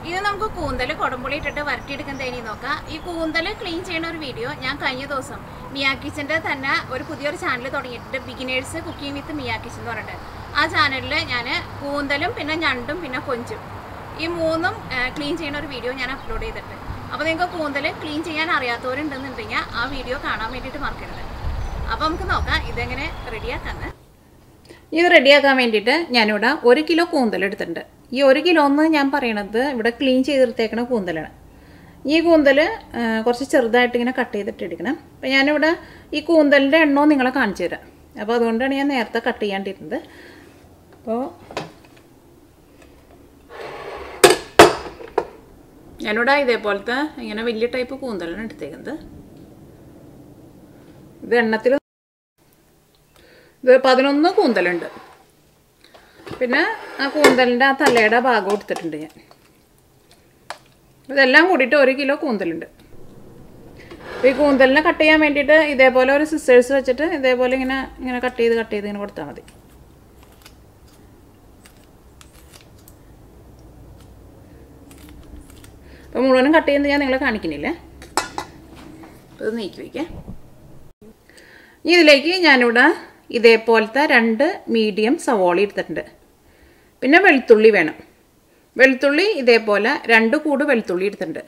ഇത് നമുക്ക് കൂന്തൽ കുടംപുളി ഇട്ടിട്ട് വരട്ടിയെടുക്കുന്നതിന് നോക്കാം. ഈ കൂന്തൽ ക്ലീൻ ചെയ്യുന്ന ഒരു വീഡിയോ ഞാൻ കഴിഞ്ഞ ദിവസം മിയാ കിച്ചൻ്റെ തന്നെ ഒരു പുതിയൊരു ചാനൽ തുടങ്ങിയിട്ടുണ്ട്, ബിഗിനേഴ്സ് കുക്കിംഗ് വിത്ത് മിയാ കിച്ചൻ എന്ന് പറഞ്ഞിട്ട്. ആ ചാനലിൽ ഞാൻ കൂന്തലും പിന്നെ ഞണ്ടും പിന്നെ കൊഞ്ചും ഈ മൂന്നും ക്ലീൻ ചെയ്യുന്ന ഒരു വീഡിയോ ഞാൻ അപ്ലോഡ് ചെയ്തിട്ടുണ്ട്. അപ്പോൾ നിങ്ങൾക്ക് കൂന്തൽ ക്ലീൻ ചെയ്യാൻ അറിയാത്തവരുണ്ടെന്നുണ്ടെങ്കിൽ ആ വീഡിയോ കാണാൻ വേണ്ടിയിട്ട് മറക്കരുത്. അപ്പോൾ നമുക്ക് നോക്കാം ഇതെങ്ങനെ റെഡിയാക്കാന്ന്. ഇത് റെഡിയാക്കാൻ വേണ്ടിയിട്ട് ഞാനിവിടെ 1 കിലോ കൂന്തൽ എടുത്തിട്ടുണ്ട്. ഈ 1 കിലോ എന്ന് ഞാൻ പറയണത് ഇവിടെ ക്ലീൻ ചെയ്തെടുത്തേക്കണ കൂന്തലാണ്. ഈ കൂന്തൽ കുറച്ച് ചെറുതായിട്ട് ഇങ്ങനെ കട്ട് ചെയ്തിട്ട് എടുക്കണം. അപ്പോൾ ഞാനിവിടെ ഈ കൂന്തലിൻ്റെ എണ്ണവും നിങ്ങളെ കാണിച്ചു തരാം. അപ്പോൾ അതുകൊണ്ടാണ് ഞാൻ നേരത്തെ കട്ട് ചെയ്യാണ്ടിരുന്നത്. അപ്പോൾ ഞാനിവിടെ ഇതേപോലത്തെ ഇങ്ങനെ വലിയ ടൈപ്പ് കൂന്തലാണ് എടുത്തേക്കുന്നത്. ഇത് എണ്ണത്തിൽ ഇത് 11 കൂന്തലുണ്ട്. പിന്നെ ആ കൂന്തലിൻ്റെ ആ തലയുടെ ഭാഗം എടുത്തിട്ടുണ്ട് ഞാൻ. ഇതെല്ലാം കൂടിയിട്ട് 1 കിലോ കൂന്തലുണ്ട്. അപ്പോൾ ഈ കൂന്തലിനെ കട്ട് ചെയ്യാൻ വേണ്ടിയിട്ട് ഇതേപോലെ ഒരു സിസേഴ്സ് വെച്ചിട്ട് ഇതേപോലെ ഇങ്ങനെ കട്ട് ചെയ്ത് ഇങ്ങനെ കൊടുത്താൽ മതി. അപ്പോൾ മുഴുവനും കട്ട് ചെയ്യുന്നത് ഞാൻ നിങ്ങളെ കാണിക്കുന്നില്ലേ. അപ്പോൾ ഇത് നീക്കി വയ്ക്കാം. ഇതിലേക്ക് ഞാനിവിടെ ഇതേപോലത്തെ 2 മീഡിയം സവോള എടുത്തിട്ടുണ്ട്. പിന്നെ വെളുത്തുള്ളി വേണം. വെളുത്തുള്ളി ഇതേപോലെ 2 കൂട് വെളുത്തുള്ളി എടുത്തിട്ടുണ്ട്.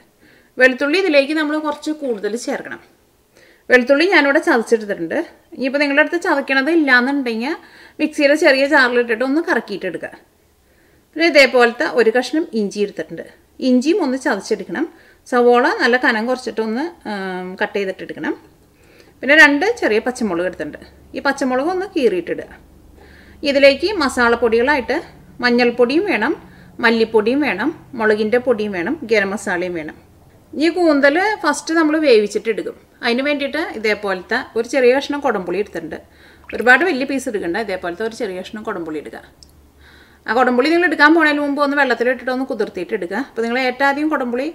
വെളുത്തുള്ളി ഇതിലേക്ക് നമ്മൾ കുറച്ച് കൂടുതൽ ചേർക്കണം. വെളുത്തുള്ളി ഞാനിവിടെ ചതച്ചെടുത്തിട്ടുണ്ട്. ഇനിയിപ്പോൾ നിങ്ങളുടെ അടുത്ത് ചതയ്ക്കണത് ഇല്ലയെന്നുണ്ടെങ്കിൽ മിക്സിയുടെ ചെറിയ ജാറിലിട്ടിട്ട് ഒന്ന് കറക്കിയിട്ടെടുക്കുക. പിന്നെ ഇതേപോലത്തെ 1 കഷ്ണം ഇഞ്ചി എടുത്തിട്ടുണ്ട്. ഇഞ്ചിയും ഒന്ന് ചതച്ചെടുക്കണം. സവോള നല്ല കനം കുറച്ചിട്ടൊന്ന് കട്ട് ചെയ്തിട്ടെടുക്കണം. പിന്നെ 2 ചെറിയ പച്ചമുളക് എടുത്തിട്ടുണ്ട്. ഈ പച്ചമുളക് ഒന്ന് കീറിയിട്ടിടുക. ഇതിലേക്ക് മസാലപ്പൊടികളായിട്ട് മഞ്ഞൾപ്പൊടിയും വേണം, മല്ലിപ്പൊടിയും വേണം, മുളകിൻ്റെ പൊടിയും വേണം, ഗരം മസാലയും വേണം. ഈ കൂന്തൽ ഫസ്റ്റ് നമ്മൾ വേവിച്ചിട്ടെടുക്കും. അതിന് വേണ്ടിയിട്ട് ഇതേപോലത്തെ ഒരു ചെറിയ കഷ്ണം കുടംപുളി എടുത്തിട്ടുണ്ട്. ഒരുപാട് വലിയ പീസ് എടുക്കണ്ട. ഇതേപോലത്തെ ഒരു ചെറിയ കഷ്ണം കുടംപുളി എടുക്കുക. ആ കുടംപുളി നിങ്ങൾ എടുക്കാൻ പോകുന്നതിന് മുമ്പ് ഒന്ന് വെള്ളത്തിലിട്ടിട്ട് ഒന്ന് കുതിർത്തിയിട്ട് എടുക്കുക. അപ്പോൾ നിങ്ങൾ ഏറ്റവും ആദ്യം കുടംപുളി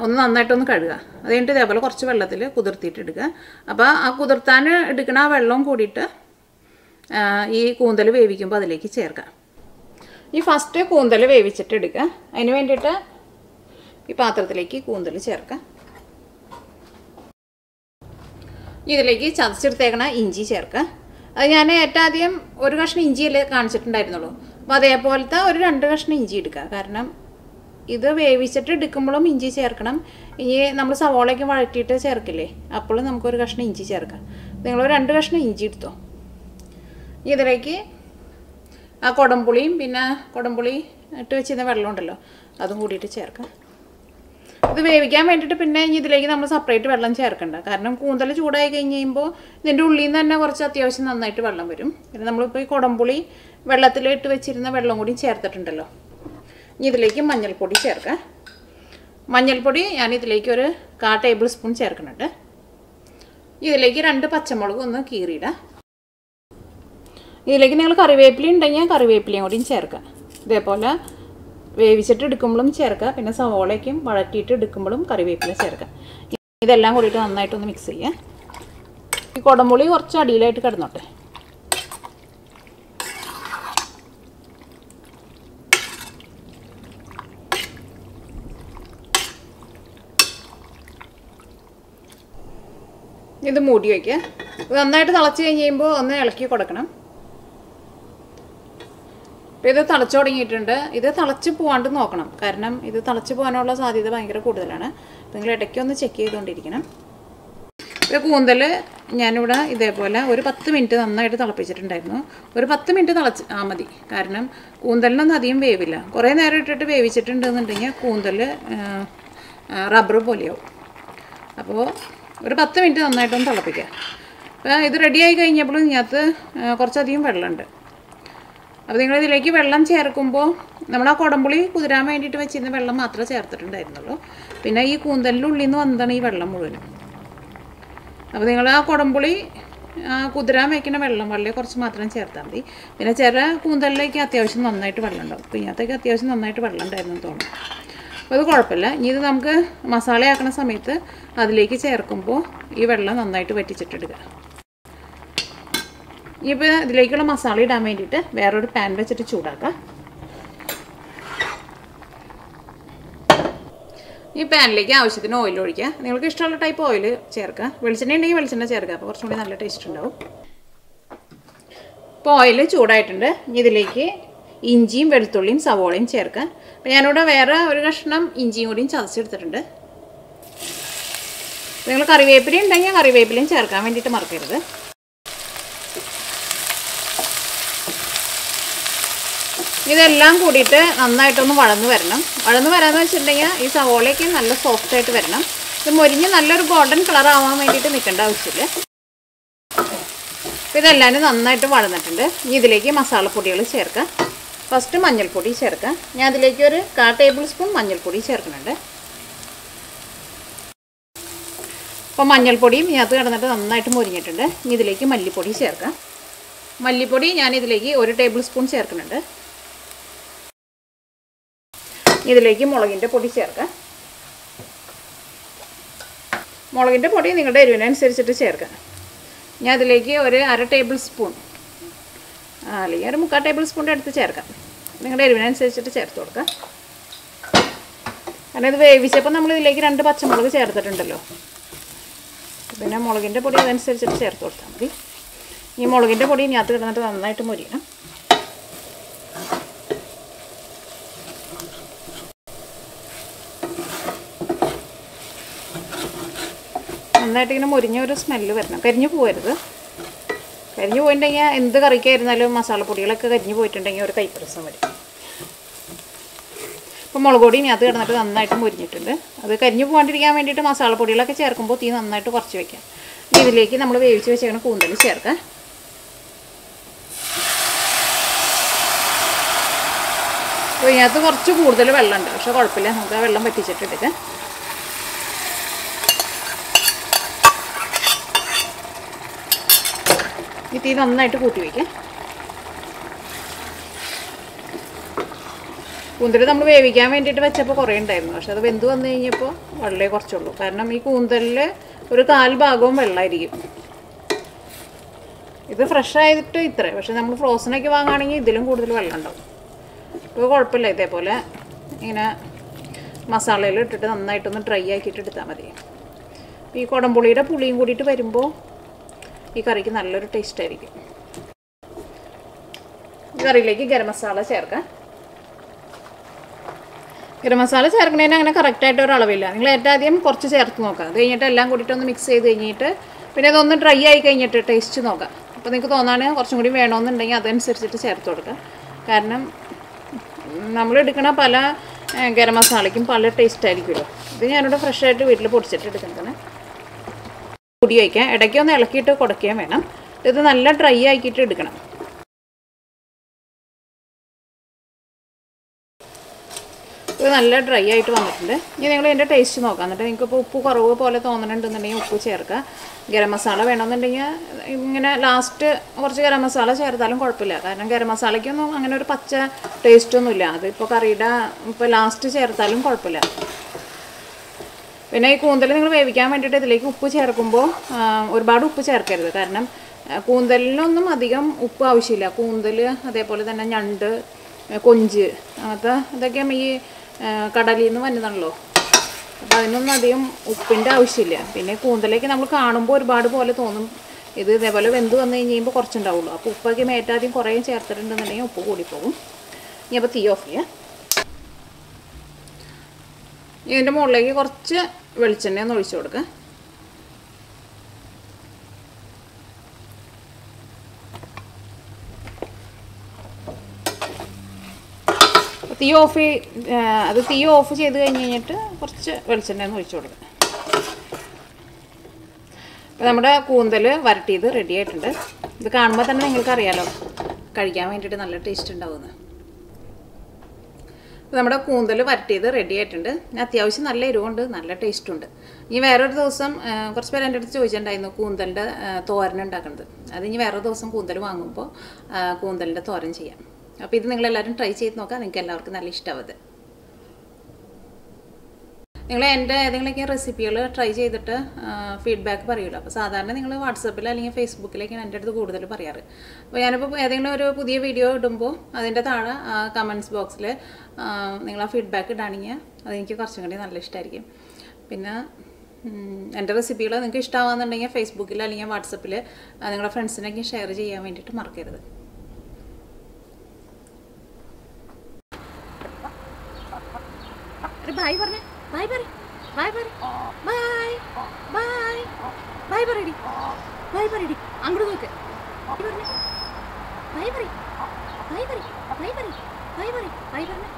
ഒന്ന് നന്നായിട്ടൊന്ന് കഴുകുക. അത് കഴിഞ്ഞിട്ട് ഇതേപോലെ കുറച്ച് വെള്ളത്തിൽ കുതിർത്തിയിട്ട് എടുക്കുക. അപ്പോൾ ആ കുതിർത്താൻ എടുക്കുന്ന ആ വെള്ളം കൂടിയിട്ട് ഈ കൂന്തൽ വേവിക്കുമ്പോൾ അതിലേക്ക് ചേർക്കുക. ഈ ഫസ്റ്റ് കൂന്തൽ വേവിച്ചിട്ട് എടുക്കുക. അതിന് വേണ്ടിയിട്ട് ഈ പാത്രത്തിലേക്ക് കൂന്തൽ ചേർക്കുക. ഇതിലേക്ക് ചതച്ചെടുത്തേക്കണ ഇഞ്ചി ചേർക്കുക. അത് ഞാൻ ഏറ്റവും ആദ്യം 1 കഷ്ണം ഇഞ്ചിയല്ലേ കാണിച്ചിട്ടുണ്ടായിരുന്നുള്ളൂ. അപ്പോൾ അതേപോലത്തെ ഒരു 2 കഷ്ണം ഇഞ്ചി എടുക്കുക. കാരണം ഇത് വേവിച്ചിട്ട് എടുക്കുമ്പോഴും ഇഞ്ചി ചേർക്കണം. ഇനി നമ്മൾ സവോളയ്ക്ക് വഴറ്റിയിട്ട് ചേർക്കില്ലേ, അപ്പോഴും നമുക്കൊരു കഷ്ണം ഇഞ്ചി ചേർക്കാം. നിങ്ങൾ 2 കഷ്ണം ഇഞ്ചി എടുത്തോ. ഇതിലേക്ക് ആ കുടംപുളിയും പിന്നെ കുടംപുളി ഇട്ട് വെച്ചിരുന്ന വെള്ളമുണ്ടല്ലോ അതും കൂടിയിട്ട് ചേർക്കാം. ഇത് വേവിക്കാൻ വേണ്ടിയിട്ട് പിന്നെ ഇതിലേക്ക് നമ്മൾ സെപ്പറേറ്റ് വെള്ളം ചേർക്കണ്ട. കാരണം കൂന്തൽ ചൂടായി കഴിഞ്ഞ് കഴിയുമ്പോൾ ഇതിൻ്റെ ഉള്ളിൽ നിന്ന് തന്നെ കുറച്ച് അത്യാവശ്യം നന്നായിട്ട് വെള്ളം വരും. പിന്നെ നമ്മളിപ്പോൾ ഈ കുടംപുളി വെള്ളത്തിലിട്ട് വെച്ചിരുന്ന വെള്ളം കൂടി ചേർത്തിട്ടുണ്ടല്ലോ. ഇനി ഇതിലേക്ക് മഞ്ഞൾപ്പൊടി ചേർക്കാം. മഞ്ഞൾപ്പൊടി ഞാൻ ഇതിലേക്ക് ഒരു 1/4 ടേബിൾ സ്പൂൺ ചേർക്കുന്നുണ്ട്. ഇതിലേക്ക് 2 പച്ചമുളക് ഒന്ന് കീറിയിടാം. ഇതിലേക്ക് നിങ്ങൾ കറിവേപ്പില ഉണ്ടെങ്കിൽ കറിവേപ്പിലയും കൂടിയും ചേർക്കുക. ഇതേപോലെ വേവിച്ചിട്ട് എടുക്കുമ്പോഴും ചേർക്കുക. പിന്നെ സവോളയ്ക്കും വഴറ്റിയിട്ട് എടുക്കുമ്പോഴും കറിവേപ്പില ചേർക്കുക. ഇതെല്ലാം കൂടിയിട്ട് നന്നായിട്ടൊന്ന് മിക്സ് ചെയ്യുക. ഈ കുടംപുളി കുറച്ച് അടിയിലായിട്ട് കിടന്നോട്ടെ. ഇത് മൂടി വയ്ക്കുക. ഇത് നന്നായിട്ട് തിളച്ച് കഴിഞ്ഞ് കഴിയുമ്പോൾ ഒന്ന് ഇളക്കി കൊടുക്കണം. അപ്പോൾ ഇത് തിളച്ച് തുടങ്ങിയിട്ടുണ്ട്. ഇത് തിളച്ച് പോകാണ്ട് നോക്കണം. കാരണം ഇത് തിളച്ച് പോകാനുള്ള സാധ്യത ഭയങ്കര കൂടുതലാണ്. നിങ്ങൾ ഇടയ്ക്കൊന്ന് ചെക്ക് ചെയ്തുകൊണ്ടിരിക്കണം. ഇപ്പോൾ കൂന്തൽ ഞാനിവിടെ ഇതേപോലെ ഒരു 10 മിനിറ്റ് നന്നായിട്ട് തിളപ്പിച്ചിട്ടുണ്ടായിരുന്നു. ഒരു 10 മിനിറ്റ് തിളച്ച് മതി. കാരണം കൂന്തലിനൊന്നും അധികം വേവില്ല. കുറേ നേരം ഇട്ടിട്ട് വേവിച്ചിട്ടുണ്ടെന്നുണ്ടെങ്കിൽ കൂന്തൽ റബ്ബർ പോലെയാവും. അപ്പോൾ ഒരു 10 മിനിറ്റ് നന്നായിട്ടൊന്ന് തിളപ്പിക്കുക. അപ്പോൾ ഇത് റെഡിയായി കഴിഞ്ഞപ്പോൾ ഇതിനകത്ത് കുറച്ചധികം വെള്ളമുണ്ട്. അപ്പോൾ നിങ്ങളിതിലേക്ക് വെള്ളം ചേർക്കുമ്പോൾ നമ്മൾ ആ കുടംപുളി കുതിരാൻ വേണ്ടിയിട്ട് വെച്ചിരുന്ന വെള്ളം മാത്രമേ ചേർത്തിട്ടുണ്ടായിരുന്നുള്ളൂ. പിന്നെ ഈ കൂന്തലിൻ്റെ ഉള്ളിൽ നിന്ന് വന്നതാണ് ഈ വെള്ളം മുഴുവനും. അപ്പോൾ നിങ്ങൾ ആ കുടംപുളി കുതിരാൻ വയ്ക്കുന്ന വെള്ളം വളരെ കുറച്ച് മാത്രം ചേർത്താൽ മതി. പിന്നെ ചില കൂന്തലിലേക്ക് അത്യാവശ്യം നന്നായിട്ട് വെള്ളം ഉണ്ടാവും. അപ്പോൾ ഇതിനകത്തേക്ക് അത്യാവശ്യം നന്നായിട്ട് വെള്ളം ഉണ്ടായിരുന്നു തോന്നുന്നു. അപ്പോൾ അത് കുഴപ്പമില്ല. ഇനി ഇത് നമുക്ക് മസാലയാക്കുന്ന സമയത്ത് അതിലേക്ക് ചേർക്കുമ്പോൾ ഈ വെള്ളം നന്നായിട്ട് വറ്റിച്ചിട്ടിടുക. ഇനിയിപ്പോൾ ഇതിലേക്കുള്ള മസാല ഇടാൻ വേണ്ടിയിട്ട് വേറൊരു പാൻ വെച്ചിട്ട് ചൂടാക്കാം. ഈ പാനിലേക്ക് ആവശ്യത്തിന് ഓയിൽ ഒഴിക്കുക. നിങ്ങൾക്ക് ഇഷ്ടമുള്ള ടൈപ്പ് ഓയിൽ ചേർക്കുക. വെളിച്ചെണ്ണ ഉണ്ടെങ്കിൽ വെളിച്ചെണ്ണ ചേർക്കുക. അപ്പോൾ കുറച്ചും കൂടി നല്ല ടേസ്റ്റ് ഉണ്ടാവും. ഇപ്പോൾ ഓയിൽ ചൂടായിട്ടുണ്ട്. ഇതിലേക്ക് ഇഞ്ചിയും വെളുത്തുള്ളിയും സവോളയും ചേർക്കുക. അപ്പോൾ ഞാനിവിടെ വേറെ ഒരു കഷ്ണം ഇഞ്ചിയും കൂടിയും ചതച്ചെടുത്തിട്ടുണ്ട്. നിങ്ങൾ കറിവേപ്പില ഉണ്ടെങ്കിൽ കറിവേപ്പിലയും ചേർക്കാൻ വേണ്ടിയിട്ട് മറക്കരുത്. ഇതെല്ലാം കൂടിയിട്ട് നന്നായിട്ടൊന്ന് വഴന്ന് വരണം. വഴന്ന് വരാമെന്ന് വെച്ചിട്ടുണ്ടെങ്കിൽ ഈ സവോളയൊക്കെ നല്ല സോഫ്റ്റായിട്ട് വരണം. ഇത് മൊരിഞ്ഞ് നല്ലൊരു ഗോൾഡൻ കളർ ആവാൻ വേണ്ടിയിട്ട് നിൽക്കേണ്ട ആവശ്യമില്ല. അപ്പോൾ ഇതെല്ലാവരും നന്നായിട്ട് വഴന്നിട്ടുണ്ട്. ഇനി ഇതിലേക്ക് മസാലപ്പൊടികൾ ചേർക്കാം. ഫസ്റ്റ് മഞ്ഞൾപ്പൊടി ചേർക്കാം. ഞാൻ അതിലേക്ക് ഒരു 1/4 ടേബിൾ സ്പൂൺ മഞ്ഞൾപ്പൊടി ചേർക്കുന്നുണ്ട്. അപ്പോൾ മഞ്ഞൾപ്പൊടിയും ഇതിനകത്ത് കിടന്നിട്ട് നന്നായിട്ട് മൊരിഞ്ഞിട്ടുണ്ട്. ഇനി ഇതിലേക്ക് മല്ലിപ്പൊടി ചേർക്കാം. മല്ലിപ്പൊടി ഞാൻ ഇതിലേക്ക് 1 ടേബിൾ സ്പൂൺ ചേർക്കുന്നുണ്ട്. ഇതിലേക്ക് മുളകിൻ്റെ പൊടി ചേർക്കാം. മുളകിൻ്റെ പൊടി നിങ്ങളുടെ എരിവിനനുസരിച്ചിട്ട് ചേർക്കാം. ഞാൻ അതിലേക്ക് ഒരു 1/2 ടേബിൾ സ്പൂൺ അല്ലെങ്കിൽ ഒരു 3/4 ടേബിൾ സ്പൂണിൻ്റെ അടുത്ത് ചേർക്കാം. നിങ്ങളുടെ എരിവിനനുസരിച്ചിട്ട് ചേർത്ത് കൊടുക്കാം. കാരണം ഇത് വേവിച്ചപ്പോൾ നമ്മൾ ഇതിലേക്ക് 2 പച്ചമുളക് ചേർത്തിട്ടുണ്ടല്ലോ. പിന്നെ മുളകിൻ്റെ പൊടി അതനുസരിച്ചിട്ട് ചേർത്ത് കൊടുത്താൽ മതി. ഈ മുളകിൻ്റെ പൊടി ഇതിനകത്ത് കിടന്നിട്ട് നന്നായിട്ട് മൊരിയണം. നന്നായിട്ട് ഇങ്ങനെ മൊരിഞ്ഞ ഒരു സ്മെല്ല് വരണം. കരിഞ്ഞു പോകരുത്. കരിഞ്ഞു പോയിട്ടുണ്ടെങ്കിൽ എന്ത് കറിക്കായിരുന്നാലും മസാലപ്പൊടികളൊക്കെ കരിഞ്ഞു പോയിട്ടുണ്ടെങ്കിൽ ഒരു കൈപ്രസം വരും. ഇപ്പോൾ മുളക് പൊടി ഇതിനകത്ത് കിടന്നിട്ട് നന്നായിട്ട് മൊരിഞ്ഞിട്ടുണ്ട്. അത് കരിഞ്ഞു പോകാണ്ടിരിക്കാൻ വേണ്ടിയിട്ട് മസാലപ്പൊടികളൊക്കെ ചേർക്കുമ്പോൾ തീ നന്നായിട്ട് കുറച്ച് വയ്ക്കാം. ഇതിലേക്ക് നമ്മൾ വേവിച്ച് വെച്ചേക്കുന്ന കൂന്തൽ ചേർക്കാം. അപ്പോൾ ഇതിനകത്ത് കുറച്ച് കൂടുതൽ വെള്ളമുണ്ട്. പക്ഷേ കുഴപ്പമില്ല, നമുക്ക് ആ വെള്ളം വറ്റിച്ചിട്ടെടുക്കാം. ഈ തീ നന്നായിട്ട് കൂട്ടി വയ്ക്കാം. കൂന്തൽ നമ്മൾ വേവിക്കാൻ വേണ്ടിയിട്ട് വെച്ചപ്പോൾ കുറേ ഉണ്ടായിരുന്നു. പക്ഷെ അത് വെന്ത് വന്നു കഴിഞ്ഞപ്പോൾ വളരെ കുറച്ചുള്ളൂ. കാരണം ഈ കൂന്തലിൽ ഒരു 1/4 ഭാഗവും വെള്ളമായിരിക്കും. ഇത് ഫ്രഷ് ആയിട്ട് ഇത്ര, പക്ഷെ നമ്മൾ ഫ്രോസണൊക്കെ വാങ്ങുകയാണെങ്കിൽ ഇതിലും കൂടുതൽ വെള്ളം ഉണ്ടാവും. ഇപ്പോൾ കുഴപ്പമില്ല. ഇതേപോലെ ഇങ്ങനെ മസാലയിൽ ഇട്ടിട്ട് നന്നായിട്ടൊന്ന് ഡ്രൈ ആക്കിയിട്ട് എടുത്താൽ മതി. ഈ കുടംപുളിയുടെ പുളിയും കൂടിയിട്ട് വരുമ്പോൾ ഈ കറിക്ക് നല്ലൊരു ടേസ്റ്റ് ആയിരിക്കും. ഈ കറിയിലേക്ക് ഗരം മസാല ചേർക്കാം. ഗരം മസാല ചേർക്കുന്നതിന് അങ്ങനെ കറക്റ്റായിട്ട് ഒരു അളവില്ല. നിങ്ങൾ ഏറ്റവും ആദ്യം കുറച്ച് ചേർത്ത് നോക്കാം. അത് കഴിഞ്ഞിട്ട് എല്ലാം കൂടിയിട്ട് ഒന്ന് മിക്സ് ചെയ്ത് കഴിഞ്ഞിട്ട് പിന്നെ അതൊന്ന് ഡ്രൈ ആയി കഴിഞ്ഞിട്ട് ടേസ്റ്റ് നോക്കാം. അപ്പോൾ നിങ്ങൾക്ക് തോന്നാൻ കുറച്ചും കൂടി വേണമെന്നുണ്ടെങ്കിൽ അതനുസരിച്ചിട്ട് ചേർത്ത് കൊടുക്കുക. കാരണം നമ്മൾ എടുക്കുന്ന പല ഗരം മസാലയ്ക്കും പല ടേസ്റ്റ് ആയിരിക്കുമല്ലോ. ഇത് ഞാനിവിടെ ഫ്രഷായിട്ട് വീട്ടിൽ പൊടിച്ചിട്ട് എടുക്കുന്നതാണ്. പൊടി വയ്ക്കാം. ഇടയ്ക്കൊന്ന് ഇളക്കിയിട്ട് കുടയ്ക്കാൻ വേണം. ഇത് നല്ല ഡ്രൈ ആക്കിയിട്ട് എടുക്കണം. ഇത് നല്ല ഡ്രൈ ആയിട്ട് വന്നിട്ടുണ്ട്. ഇനി നിങ്ങൾ ഇതിൻ്റെ ടേസ്റ്റ് നോക്കാം. എന്നിട്ട് നിങ്ങൾക്ക് ഇപ്പോൾ ഉപ്പ് കുറവ് പോലെ തോന്നുന്നുണ്ടെന്നുണ്ടെങ്കിൽ ഉപ്പ് ചേർക്കുക. ഗരം മസാല വേണമെന്നുണ്ടെങ്കിൽ ഇങ്ങനെ ലാസ്റ്റ് കുറച്ച് ഗരം മസാല ചേർത്താലും കുഴപ്പമില്ല. കാരണം ഗരം മസാലയ്ക്കൊന്നും അങ്ങനെ ഒരു പച്ച ടേസ്റ്റൊന്നുമില്ല. അതിപ്പോൾ കറിയുടെ ഇപ്പോൾ ലാസ്റ്റ് ചേർത്താലും കുഴപ്പമില്ല. പിന്നെ ഈ കൂന്തൽ നിങ്ങൾ വേവിക്കാൻ വേണ്ടിയിട്ട് ഇതിലേക്ക് ഉപ്പ് ചേർക്കുമ്പോൾ ഒരുപാട് ഉപ്പ് ചേർക്കരുത്. കാരണം കൂന്തലിനൊന്നും അധികം ഉപ്പ് ആവശ്യമില്ല. കൂന്തൽ അതേപോലെ തന്നെ ഞണ്ട്, കൊഞ്ച് അങ്ങനത്തെ ഇതൊക്കെ ഈ കടലിൽ നിന്ന് വന്നതാണല്ലോ. അപ്പോൾ അതിനൊന്നും അധികം ഉപ്പിൻ്റെ ആവശ്യമില്ല. പിന്നെ കൂന്തലേക്ക് നമ്മൾ കാണുമ്പോൾ ഒരുപാട് പോലെ തോന്നും. ഇത് ഇതേപോലെ വെന്ത് വന്നു കഴിയുമ്പോൾ കുറച്ചുണ്ടാവുള്ളൂ. അപ്പോൾ ഉപ്പൊക്കെ മേറ്റാദ്യം കുറേ ചേർത്തിട്ടുണ്ടെന്നുണ്ടെങ്കിൽ ഉപ്പ് കൂടിപ്പോകും. ഇനി അപ്പോൾ തീ ഓഫ് ചെയ്യാം. ഇതിൻ്റെ മുകളിലേക്ക് കുറച്ച് വെളിച്ചെണ്ണ ഒന്ന് ഒഴിച്ചു കൊടുക്കുക. തീ ഓഫ് ചെയ്ത് കഴിഞ്ഞിട്ട് കുറച്ച് വെളിച്ചെണ്ണ ഒന്ന് ഒഴിച്ചു കൊടുക്കുക. അപ്പോൾ നമ്മുടെ കൂന്തൽ വരട്ടിയത് റെഡി ആയിട്ടുണ്ട്. ഇത് കാണുമ്പോൾ തന്നെ നിങ്ങൾക്കറിയാലോ കഴിക്കാൻ വേണ്ടിയിട്ട് നല്ല ടേസ്റ്റ് ഉണ്ടാവുമെന്ന്. നമ്മുടെ കൂന്തൽ വരട്ടിയത് റെഡി ആയിട്ടുണ്ട്. അത്യാവശ്യം നല്ല എരിവുണ്ട്, നല്ല ടേസ്റ്റുണ്ട്. ഇനി വേറൊരു ദിവസം കുറച്ച് പേര് എൻ്റെ അടുത്ത് ചോദിച്ചിട്ടുണ്ടായിരുന്നു കൂന്തലിൻ്റെ തോരൻ ഉണ്ടാക്കുന്നത്. അത് ഇനി വേറൊരു ദിവസം കൂന്തൽ വാങ്ങുമ്പോൾ കൂന്തലിൻ്റെ തോരൻ ചെയ്യാം. അപ്പോൾ ഇത് നിങ്ങളെല്ലാവരും ട്രൈ ചെയ്ത് നോക്കാം. നിങ്ങൾക്ക് എല്ലാവർക്കും നല്ല ഇഷ്ടമാവും. നിങ്ങൾ എൻ്റെ ഏതെങ്കിലുമൊക്കെ റെസിപ്പികൾ ട്രൈ ചെയ്തിട്ട് ഫീഡ്ബാക്ക് പറയുമല്ലോ. അപ്പോൾ സാധാരണ നിങ്ങൾ വാട്സപ്പിൽ അല്ലെങ്കിൽ ഫേസ്ബുക്കിലേക്കാണ് എൻ്റെ അടുത്ത് കൂടുതൽ പറയാറ്. അപ്പോൾ ഞാനിപ്പോൾ ഏതെങ്കിലും ഒരു പുതിയ വീഡിയോ ഇടുമ്പോൾ അതിൻ്റെ താഴെ കമൻറ്റ്സ് ബോക്സിൽ നിങ്ങൾ ആ ഫീഡ്ബാക്ക് ഇടുകയാണെങ്കിൽ അതെനിക്ക് കുറച്ചും കൂടി നല്ല ഇഷ്ടമായിരിക്കും. പിന്നെ എൻ്റെ റെസിപ്പികൾ നിങ്ങൾക്ക് ഇഷ്ടമാകുന്നുണ്ടെങ്കിൽ ഫേസ്ബുക്കിൽ അല്ലെങ്കിൽ വാട്സപ്പിൽ നിങ്ങളുടെ ഫ്രണ്ട്സിനൊക്കെ ഷെയർ ചെയ്യാൻ വേണ്ടിയിട്ട് മറക്കരുത്. ബൈ പറഞ്ഞേ, ബൈ പറ, ബൈ പറ, ബൈ ബൈ ബൈ പറയടി, ബൈ പറയടി, അങ്ങോട്ട് നോക്ക്, ബൈ പറഞ്ഞേ, ബൈ പറ, ബൈ പറ, ബൈ പറ, ബൈ പറ, ബൈ പറഞ്ഞേ.